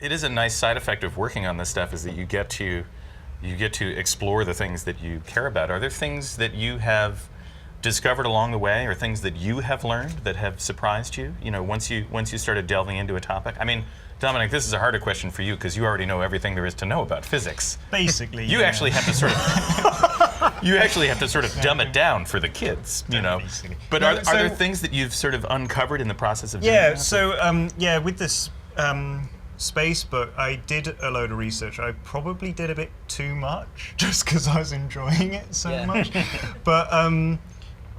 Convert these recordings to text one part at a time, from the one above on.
it is a nice side effect of working on this stuff is that you get to explore the things that you care about. Are there things that you have discovered along the way, or things that you have learned that have surprised you? You know, once you started delving into a topic. I mean, Dominic, this is a harder question for you because you already know everything there is to know about physics. Basically, you actually have to sort of dumb it down for the kids, you know. Basically. But are there things that you've sort of uncovered in the process of doing that? So with this space book, I did a load of research. I probably did a bit too much just because I was enjoying it so much. But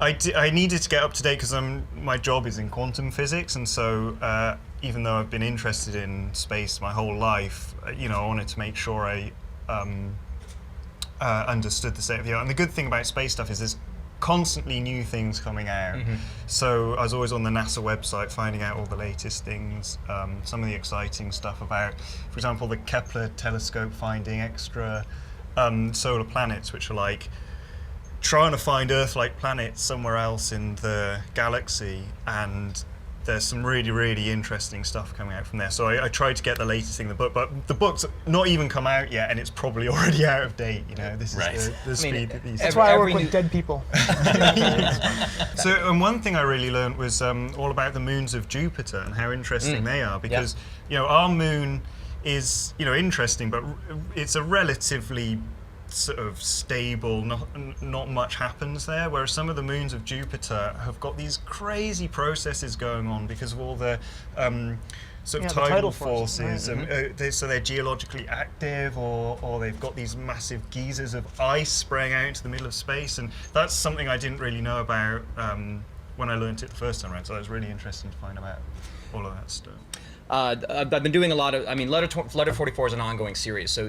I needed to get up to date because my job is in quantum physics, and so even though I've been interested in space my whole life, I wanted to make sure I understood the state of the art. And the good thing about space stuff is there's constantly new things coming out. So I was always on the NASA website finding out all the latest things, some of the exciting stuff about, for example, the Kepler telescope finding extra solar planets, which are like trying to find Earth-like planets somewhere else in the galaxy, and there's some really, really interesting stuff coming out from there. So I tried to get the latest thing in the book, but the book's not even come out yet, and it's probably already out of date. This is the speed that these. That's why I work with dead people. So, and one thing I really learned was all about the moons of Jupiter and how interesting they are, because our moon is interesting, but it's a relatively sort of stable, not much happens there, whereas some of the moons of Jupiter have got these crazy processes going on because of all the sort of tidal forces, right. So they're geologically active, or they've got these massive geysers of ice spraying out into the middle of space, and that's something I didn't really know about when I learned it the first time around, so it was really interesting to find about all of that stuff. I've been doing a lot of. I mean, Letter 44 is an ongoing series, so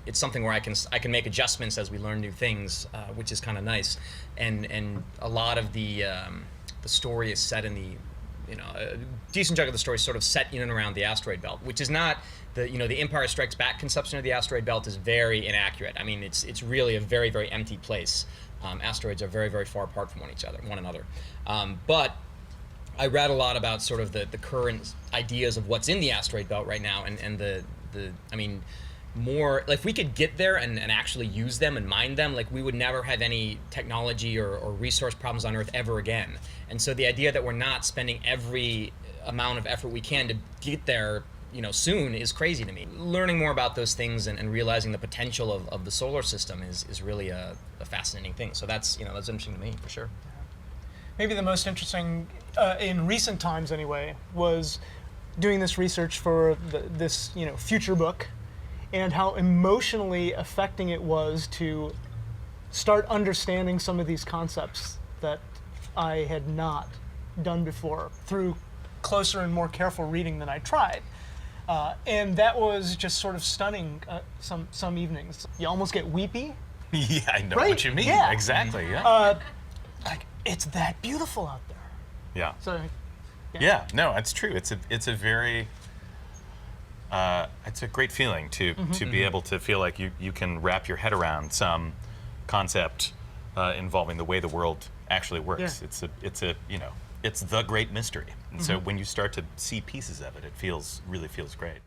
it's something where I can make adjustments as we learn new things, which is kind of nice. And a lot of the story is set in a decent chunk of the story is sort of set in and around the asteroid belt, which is not the Empire Strikes Back conception of the asteroid belt is very inaccurate. I mean, it's really a very, very empty place. Asteroids are very, very far apart from one another. But I read a lot about sort of the current ideas of what's in the asteroid belt right now, and I mean, more like if we could get there and actually use them and mine them, like we would never have any technology or resource problems on Earth ever again. And so the idea that we're not spending every amount of effort we can to get there soon is crazy to me. Learning more about those things and realizing the potential of the solar system is really a fascinating thing. So that's that's interesting to me for sure. Maybe the most interesting, in recent times anyway, was doing this research for this future book, and how emotionally affecting it was to start understanding some of these concepts that I had not done before through closer and more careful reading than I tried. And that was just sort of stunning some evenings. You almost get weepy. Yeah, I know right? what you mean. Yeah. Exactly, yeah. Like, it's that beautiful out there. Yeah. So, yeah, no, it's true. It's a very, it's a great feeling to be able to feel like you can wrap your head around some concept involving the way the world actually works. Yeah. It's the great mystery. And so when you start to see pieces of it, really feels great.